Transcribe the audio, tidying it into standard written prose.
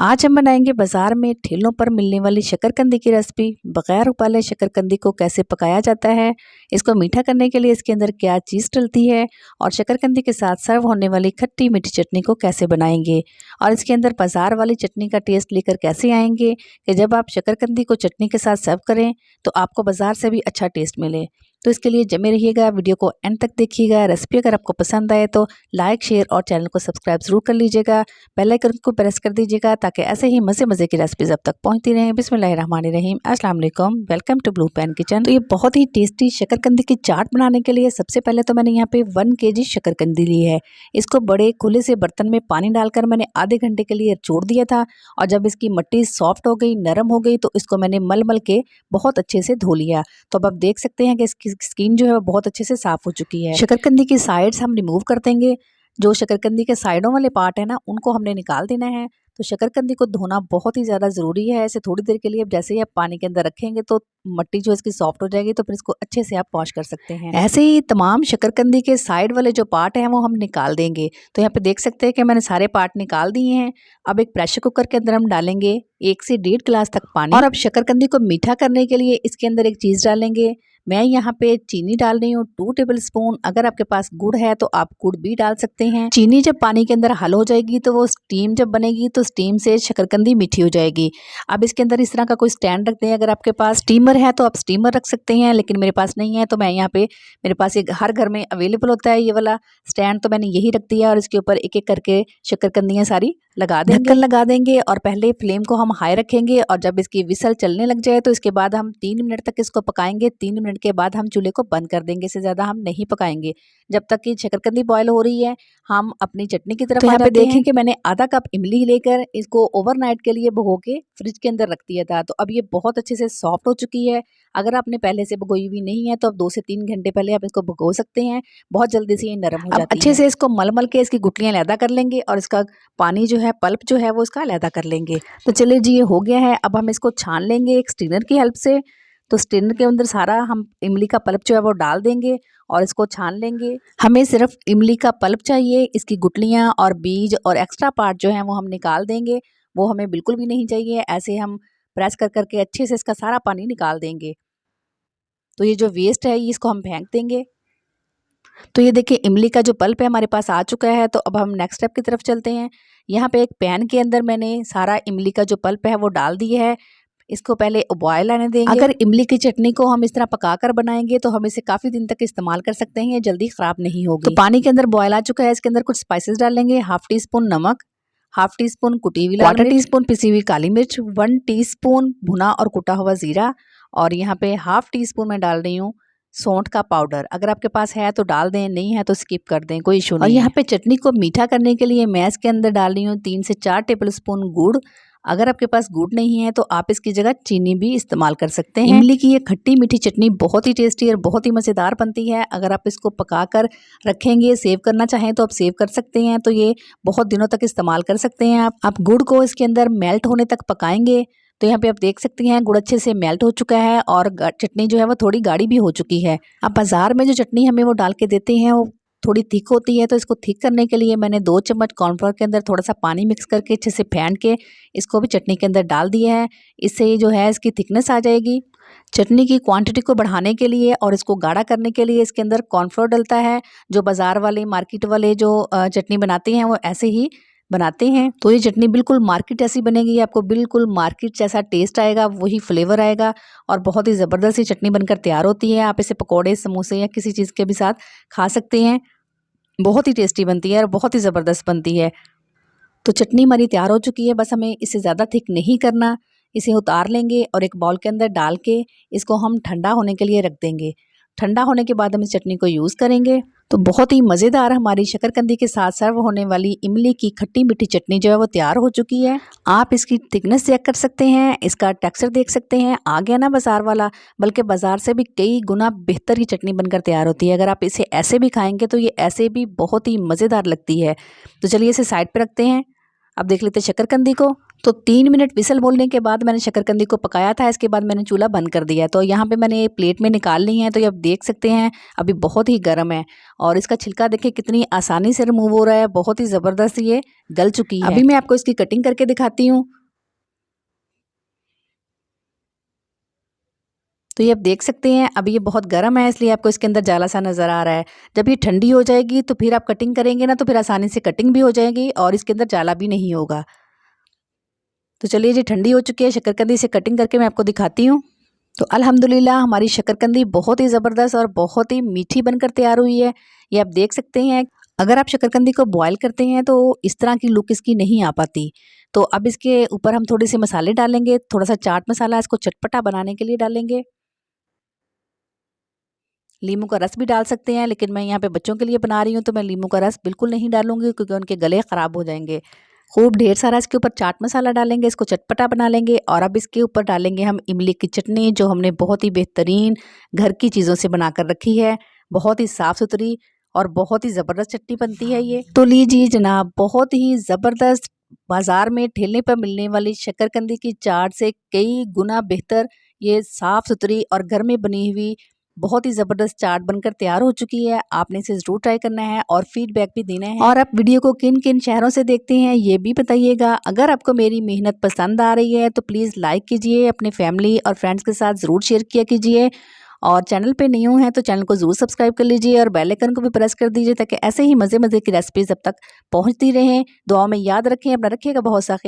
आज हम बनाएंगे बाजार में ठेलों पर मिलने वाली शकरकंदी की रेसिपी। बगैर उबाले शकरकंदी को कैसे पकाया जाता है, इसको मीठा करने के लिए इसके अंदर क्या चीज़ डलती है और शकरकंदी के साथ सर्व होने वाली खट्टी मीठी चटनी को कैसे बनाएंगे और इसके अंदर बाजार वाली चटनी का टेस्ट लेकर कैसे आएंगे कि जब आप शकरकंदी को चटनी के साथ सर्व करें तो आपको बाजार से भी अच्छा टेस्ट मिले। तो इसके लिए जमे रहिएगा, वीडियो को एंड तक देखिएगा। रेसिपी अगर आपको पसंद आए तो लाइक, शेयर और चैनल को सब्सक्राइब जरूर कर लीजिएगा। बेल आइकन को प्रेस कर दीजिएगा ताकि ऐसे ही मज़े की रेसिपीज अब तक पहुंचती रहें। बिस्मिल्लाहिर्रहमानिर्रहीम, अस्सलाम वालेकुम, welcome to blue pan kitchen. तो ये बहुत ही टेस्टी शकरकंदी की चाट बनाने के लिए सबसे पहले तो मैंने यहाँ पे 1 kg शकरकंदी ली है। इसको बड़े खुले से बर्तन में पानी डालकर मैंने आधे घंटे के लिए छोड़ दिया था और जब इसकी मिट्टी सॉफ्ट हो गई, नरम हो गई, तो इसको मैंने मल के बहुत अच्छे से धो लिया। तो अब आप देख सकते हैं कि इसकी स्किन जो है वो बहुत अच्छे से साफ हो चुकी है। शकरकंदी की साइड्स हम रिमूव कर देंगे। जो शकरकंदी के साइडों वाले पार्ट है ना, उनको हमने निकाल देना है। तो शकरकंदी को धोना बहुत ही ज़्यादा ज़रूरी है। ऐसे थोड़ी देर के लिए जैसे ही आप पानी के अंदर रखेंगे तो मिट्टी जो इसकी सॉफ्ट हो जाएगी, तो फिर इसको अच्छे से आप वॉश कर सकते हैं। ऐसे ही तमाम शकरकंदी के साइड वाले जो पार्ट हैं वो हम निकाल देंगे। तो यहाँ पे देख सकते हैं कि मैंने सारे पार्ट निकाल दिए हैं। अब एक प्रेशर कुकर के अंदर हम डालेंगे 1 से 1.5 गिलास तक पानी और अब शकरकंदी को मीठा करने के लिए इसके अंदर एक चीज़ डालेंगे। मैं यहाँ पे चीनी डाल रही हूँ 2 टेबल स्पून। अगर आपके पास गुड़ है तो आप गुड़ भी डाल सकते हैं। चीनी जब पानी के अंदर हल हो जाएगी तो वो स्टीम जब बनेगी तो स्टीम से शकरकंदी मीठी हो जाएगी। अब इसके अंदर इस तरह का कोई स्टैंड रखते हैं। अगर आपके पास स्टीमर है तो आप स्टीमर रख सकते हैं, लेकिन मेरे पास नहीं है तो मैं यहाँ पे, मेरे पास एक हर घर में अवेलेबल होता है ये वाला स्टैंड, तो मैंने यही रख दिया और इसके ऊपर एक एक करके शकरकंदियाँ सारी लगा देंगे। ढक्कन लगा देंगे और पहले फ्लेम को हम हाई रखेंगे और जब इसकी विसल चलने लग जाए तो इसके बाद हम 3 मिनट तक इसको पकाएंगे। 3 मिनट के बाद हम चूल्हे को बंद कर देंगे। इससे ज़्यादा हम नहीं पकाएंगे। जब तक कि शकरकंदी बॉयल हो रही है हम अपनी चटनी की तरफ आ जाते हैं। देखें कि मैंने आधा कप इमली लेकर इसको ओवरनाइट के लिए भिगो के फ्रिज के अंदर रख दिया था। तो अब ये बहुत अच्छे से सॉफ्ट हो चुकी है। अगर आपने पहले से भिगोई हुई नहीं है तो अब 2 से 3 घंटे पहले आप इसको भिगो सकते हैं। बहुत जल्दी से ये नरम हो जाती है। अच्छे से इसको मल के इसकी गुठलियाँ अलहदा कर लेंगे और इसका पानी जो है, पल्प जो है वो इसका अलहदा कर लेंगे। तो चलिए जी, ये हो गया है। अब हम इसको छान लेंगे एक स्ट्रेनर की हेल्प से। तो स्ट्रेनर के अंदर सारा हम इमली का पल्प जो है वो डाल देंगे और इसको छान लेंगे। हमें सिर्फ इमली का पल्प चाहिए, इसकी गुठलियाँ और बीज और एक्स्ट्रा पार्ट जो है वो हम निकाल देंगे। वो हमें बिल्कुल भी नहीं चाहिए। ऐसे हम प्रेस कर करके अच्छे से इसका सारा पानी निकाल देंगे। तो ये जो वेस्ट है इसको हम फेंक देंगे। तो ये देखिए इमली का जो पल्प है हमारे पास आ चुका है। तो अब हम नेक्स्ट स्टेप की तरफ चलते हैं। यहाँ पे एक पैन के अंदर मैंने सारा इमली का जो पल्प है वो डाल दिया है। इसको पहले उबाल आने देंगे। अगर इमली की चटनी को हम इस तरह पकाकर बनाएंगे तो हम इसे काफ़ी दिन तक इस्तेमाल कर सकते हैं, ये जल्दी ख़राब नहीं होगी। तो पानी के अंदर बॉयल आ चुका है। इसके अंदर कुछ स्पाइसेस डालेंगे। 1/2 टीस्पून नमक, 1/2 टीस्पून कुटी हुई लाल मिर्च, 1/4 टीस्पून पिसी हुई काली मिर्च, 1 टीस्पून भुना और कुटा हुआ ज़ीरा और यहाँ पे 1/2 टीस्पून मैं डाल रही हूँ सौंठ का पाउडर। अगर आपके पास है तो डाल दें, नहीं है तो स्किप कर दें, कोई इशू नहीं। और यहाँ पे चटनी को मीठा करने के लिए मैं इसके अंदर डाल रही हूँ 3 से 4 टेबल स्पून गुड़। अगर आपके पास गुड़ नहीं है तो आप इसकी जगह चीनी भी इस्तेमाल कर सकते हैं। इमली की ये खट्टी मीठी चटनी बहुत ही टेस्टी और बहुत ही मज़ेदार बनती है। अगर आप इसको पका कर रखेंगे, सेव करना चाहें तो आप सेव कर सकते हैं, तो ये बहुत दिनों तक इस्तेमाल कर सकते हैं। आप गुड़ को इसके अंदर मेल्ट होने तक पकाएंगे। तो यहाँ पे आप देख सकते हैं गुड़ अच्छे से मेल्ट हो चुका है और चटनी जो है वो थोड़ी गाढ़ी भी हो चुकी है। अब बाजार में जो चटनी हमें वो डाल के देते हैं वो थोड़ी थिक होती है। तो इसको थिक करने के लिए मैंने 2 चम्मच कॉर्नफ्लोर के अंदर थोड़ा सा पानी मिक्स करके अच्छे से फेंट के इसको भी चटनी के अंदर डाल दिया है। इससे जो है इसकी थिकनेस आ जाएगी। चटनी की क्वांटिटी को बढ़ाने के लिए और इसको गाढ़ा करने के लिए इसके अंदर कॉर्नफ्लोर डलता है। जो बाज़ार वाले, मार्केट वाले जो चटनी बनाते हैं वो ऐसे ही बनाते हैं। तो ये चटनी बिल्कुल मार्केट जैसी बनेगी। आपको बिल्कुल मार्केट जैसा टेस्ट आएगा, वही फ्लेवर आएगा और बहुत ही ज़बरदस्त ये चटनी बनकर तैयार होती है। आप इसे पकौड़े, समोसे या किसी चीज़ के भी साथ खा सकते हैं। बहुत ही टेस्टी बनती है और बहुत ही ज़बरदस्त बनती है। तो चटनी हमारी तैयार हो चुकी है। बस हमें इसे ज़्यादा थिक नहीं करना। इसे उतार लेंगे और एक बाउल के अंदर डाल के इसको हम ठंडा होने के लिए रख देंगे। ठंडा होने के बाद हम इस चटनी को यूज़ करेंगे। तो बहुत ही मज़ेदार हमारी शकरकंदी के साथ सर्व होने वाली इमली की खट्टी मीठी चटनी जो है वो तैयार हो चुकी है। आप इसकी थिकनेस चेक कर सकते हैं, इसका टेक्सचर देख सकते हैं। आ गया ना बाज़ार वाला, बल्कि बाज़ार से भी कई गुना बेहतर ही चटनी बनकर तैयार होती है। अगर आप इसे ऐसे भी खाएंगे तो ये ऐसे भी बहुत ही मज़ेदार लगती है। तो चलिए इसे साइड पर रखते हैं। अब देख लेते हैं शकरकंदी को। तो 3 मिनट विसल बोलने के बाद मैंने शकरकंदी को पकाया था। इसके बाद मैंने चूल्हा बंद कर दिया है। तो यहाँ पे मैंने प्लेट में निकाल ली है। तो ये आप देख सकते हैं अभी बहुत ही गर्म है और इसका छिलका देखिए कितनी आसानी से रिमूव हो रहा है। बहुत ही ज़बरदस्त ये गल चुकी है। अभी मैं आपको इसकी कटिंग करके दिखाती हूँ। तो ये आप देख सकते हैं अभी ये बहुत गर्म है, इसलिए आपको इसके अंदर जाला सा नज़र आ रहा है। जब ये ठंडी हो जाएगी तो फिर आप कटिंग करेंगे ना, तो फिर आसानी से कटिंग भी हो जाएगी और इसके अंदर जाला भी नहीं होगा। तो चलिए जी, ठंडी हो चुकी है शकरकंदी, से कटिंग करके मैं आपको दिखाती हूँ। तो अल्हम्दुलिल्लाह हमारी शकरकंदी बहुत ही ज़बरदस्त और बहुत ही मीठी बनकर तैयार हुई है। ये आप देख सकते हैं। अगर आप शकरकंदी को बॉयल करते हैं तो इस तरह की लुक इसकी नहीं आ पाती। तो अब इसके ऊपर हम थोड़े से मसाले डालेंगे। थोड़ा सा चाट मसाला इसको चटपटा बनाने के लिए डालेंगे। नींबू का रस भी डाल सकते हैं, लेकिन मैं यहाँ पे बच्चों के लिए बना रही हूँ तो मैं नींबू का रस बिल्कुल नहीं डालूंगी, क्योंकि उनके गले ख़राब हो जाएंगे। खूब ढेर सारा इसके ऊपर चाट मसाला डालेंगे, इसको चटपटा बना लेंगे। और अब इसके ऊपर डालेंगे हम इमली की चटनी, जो हमने बहुत ही बेहतरीन घर की चीज़ों से बना कर रखी है। बहुत ही साफ़ सुथरी और बहुत ही ज़बरदस्त चटनी बनती है ये। तो लीजिए जनाब, बहुत ही ज़बरदस्त बाज़ार में ठेले पर मिलने वाली शकरकंदी की चाट से कई गुना बेहतर ये साफ़ सुथरी और घर में बनी हुई बहुत ही ज़बरदस्त चाट बनकर तैयार हो चुकी है। आपने इसे ज़रूर ट्राई करना है और फीडबैक भी देना है। और आप वीडियो को किन किन शहरों से देखते हैं ये भी बताइएगा। अगर आपको मेरी मेहनत पसंद आ रही है तो प्लीज़ लाइक कीजिए, अपने फैमिली और फ्रेंड्स के साथ ज़रूर शेयर किया कीजिए। और चैनल पे न्यू हैं तो चैनल को ज़रूर सब्सक्राइब कर लीजिए और बेल आइकन को भी प्रेस कर दीजिए, ताकि ऐसे ही मज़े मज़े की रेसिपीज़ अब तक पहुँचती रहें। दुआ में याद रखें, अपना रखिएगा बहुत सा।